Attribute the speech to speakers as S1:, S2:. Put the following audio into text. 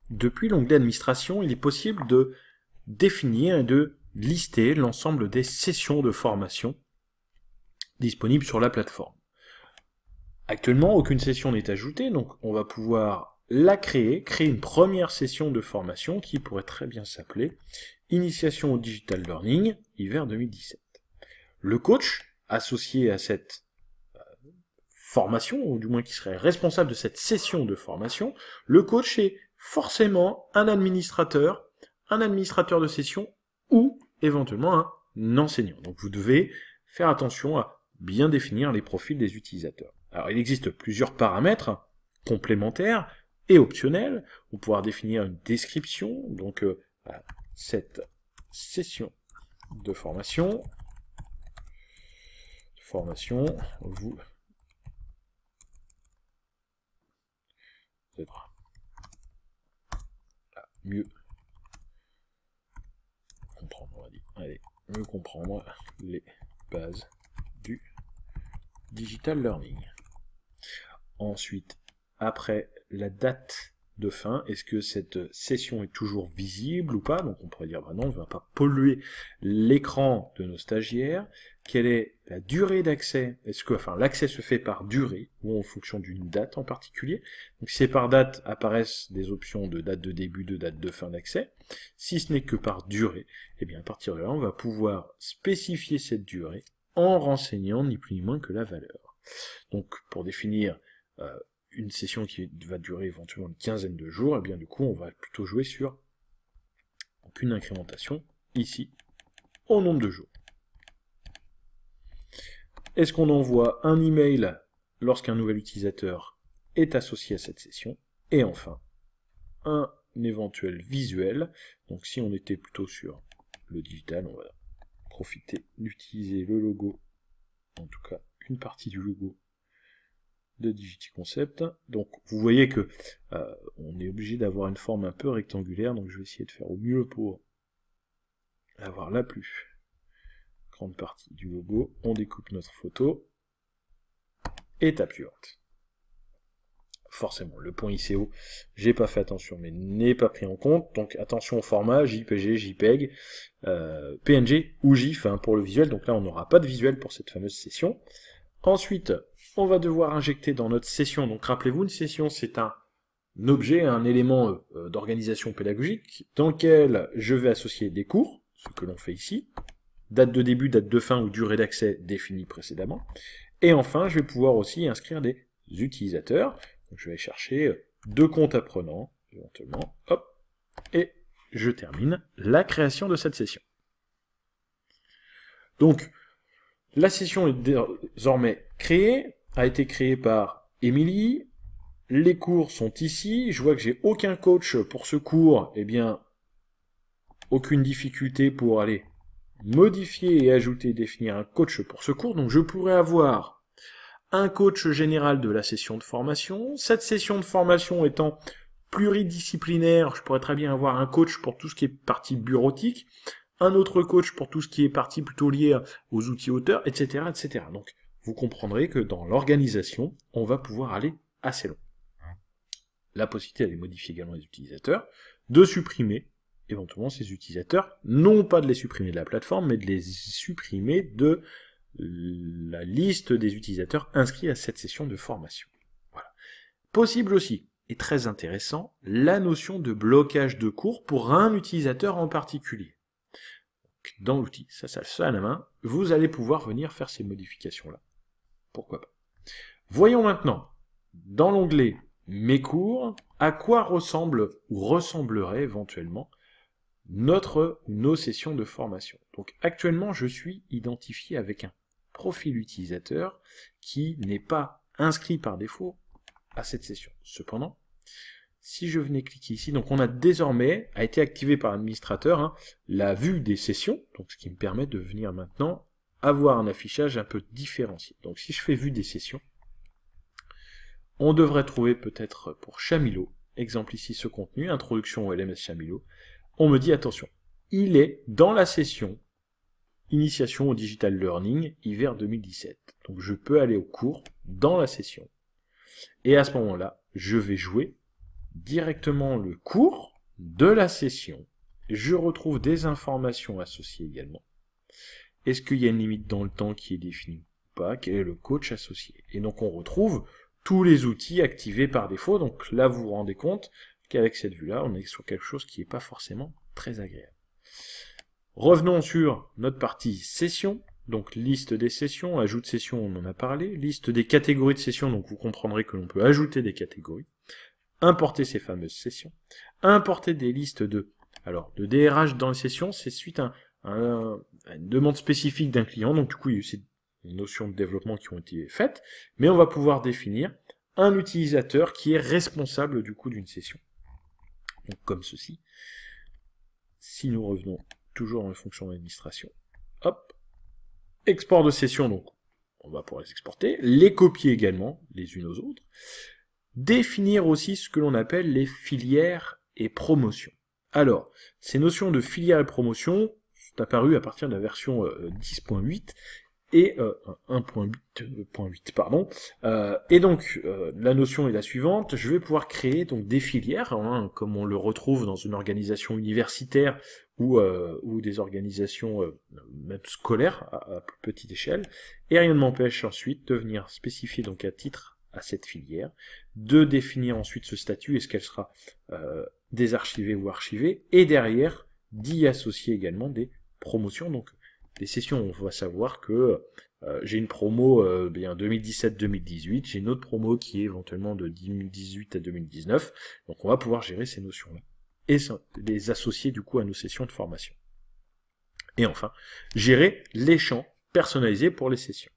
S1: depuis l'onglet Administration, il est possible de définir et de lister l'ensemble des sessions de formation disponibles sur la plateforme. Actuellement, aucune session n'est ajoutée, donc on va pouvoir la créer une première session de formation qui pourrait très bien s'appeler Initiation au Digital Learning, hiver 2017. Le coach, associé à cette formation, ou du moins qui serait responsable de cette session de formation, le coach est forcément un administrateur de session ou éventuellement un enseignant. Donc vous devez faire attention à bien définir les profils des utilisateurs. Alors il existe plusieurs paramètres complémentaires et optionnels pour pouvoir définir une description, donc cette session de formation, vous aidera à mieux comprendre, on va dire. Allez, mieux comprendre les bases du digital learning. Ensuite, après la date de fin, est-ce que cette session est toujours visible ou pas? Donc on pourrait dire, bah non, on ne va pas polluer l'écran de nos stagiaires. Quelle est la durée d'accès? Est-ce que, enfin, l'accès se fait par durée ou en fonction d'une date en particulier? Donc si c'est par date, apparaissent des options de date de début, de date de fin d'accès. Si ce n'est que par durée, eh bien à partir de là, on va pouvoir spécifier cette durée en renseignant ni plus ni moins que la valeur. Donc pour définir une session qui va durer éventuellement une quinzaine de jours, et bien du coup on va plutôt jouer sur une incrémentation ici au nombre de jours. Est-ce qu'on envoie un email lorsqu'un nouvel utilisateur est associé à cette session? Et enfin, un éventuel visuel. Donc si on était plutôt sur le digital, on va profiter d'utiliser le logo, en tout cas une partie du logo de DigityConcept. Donc vous voyez que on est obligé d'avoir une forme un peu rectangulaire, donc je vais essayer de faire au mieux pour avoir la plus grande partie du logo. On découpe notre photo, étape suivante. Forcément, le point ICO, j'ai pas fait attention, mais n'est pas pris en compte, donc attention au format, JPG, JPEG, PNG ou GIF hein, pour le visuel, donc là on n'aura pas de visuel pour cette fameuse session. Ensuite, on va devoir injecter dans notre session, donc rappelez-vous, une session c'est un objet, un élément d'organisation pédagogique, dans lequel je vais associer des cours, ce que l'on fait ici, date de début, date de fin ou durée d'accès définie précédemment, et enfin je vais pouvoir aussi inscrire des utilisateurs. Donc je vais chercher 2 comptes apprenants, éventuellement, hop, et je termine la création de cette session. Donc, la session est désormais créée, a été créée par Émilie, les cours sont ici, je vois que j'ai aucun coach pour ce cours, eh bien, aucune difficulté pour aller modifier et ajouter, définir un coach pour ce cours, donc je pourrais avoir un coach général de la session de formation. Cette session de formation étant pluridisciplinaire, je pourrais très bien avoir un coach pour tout ce qui est partie bureautique, un autre coach pour tout ce qui est partie plutôt liée aux outils auteurs, etc., etc. Donc, vous comprendrez que dans l'organisation, on va pouvoir aller assez loin. La possibilité d'aller modifier également les utilisateurs, de supprimer éventuellement ces utilisateurs, non pas de les supprimer de la plateforme, mais de les supprimer de la liste des utilisateurs inscrits à cette session de formation. Voilà. Possible aussi, et très intéressant, la notion de blocage de cours pour un utilisateur en particulier. Donc, dans l'outil, ça à la main, vous allez pouvoir venir faire ces modifications-là. Pourquoi pas. Voyons maintenant, dans l'onglet Mes cours, à quoi ressemble ou ressemblerait éventuellement nos sessions de formation. Donc actuellement, je suis identifié avec un profil utilisateur qui n'est pas inscrit par défaut à cette session. Cependant, si je venais cliquer ici, donc on a désormais, a été activé par l'administrateur, hein, la vue des sessions, donc ce qui me permet de venir maintenant avoir un affichage un peu différencié. Donc si je fais vue des sessions, on devrait trouver peut-être pour Chamilo, exemple ici ce contenu, introduction au LMS Chamilo, on me dit attention, il est dans la session Initiation au Digital Learning, hiver 2017. Donc je peux aller au cours, dans la session, et à ce moment-là, je vais jouer directement le cours de la session. Je retrouve des informations associées également. Est-ce qu'il y a une limite dans le temps qui est définie ou pas? Quel est le coach associé? Et donc on retrouve tous les outils activés par défaut. Donc là, vous vous rendez compte qu'avec cette vue-là, on est sur quelque chose qui n'est pas forcément très agréable. Revenons sur notre partie session. Donc liste des sessions, ajout de session, on en a parlé. Liste des catégories de sessions, donc vous comprendrez que l'on peut ajouter des catégories. Importer ces fameuses sessions. Importer des listes de DRH dans les sessions, c'est suite à une demande spécifique d'un client. Donc du coup, il y a eu ces notions de développement qui ont été faites, mais on va pouvoir définir un utilisateur qui est responsable du coup d'une session. Donc comme ceci. Si nous revenons toujours dans les fonctions d'administration, hop, export de session, donc on va pouvoir les exporter, les copier également, les unes aux autres, définir aussi ce que l'on appelle les filières et promotions. Alors, ces notions de filières et promotions sont apparues à partir de la version 10.8 et 1.8, pardon. Et donc, la notion est la suivante, je vais pouvoir créer donc des filières, hein, comme on le retrouve dans une organisation universitaire ou des organisations même scolaires à plus petite échelle, et rien ne m'empêche ensuite de venir spécifier donc un titre à cette filière, de définir ensuite ce statut, est-ce qu'elle sera désarchivée ou archivée, et derrière d'y associer également des promotions. Donc les sessions, on va savoir que j'ai une promo 2017-2018, j'ai une autre promo qui est éventuellement de 2018 à 2019, donc on va pouvoir gérer ces notions-là et les associer du coup à nos sessions de formation. Et enfin, gérer les champs personnalisés pour les sessions.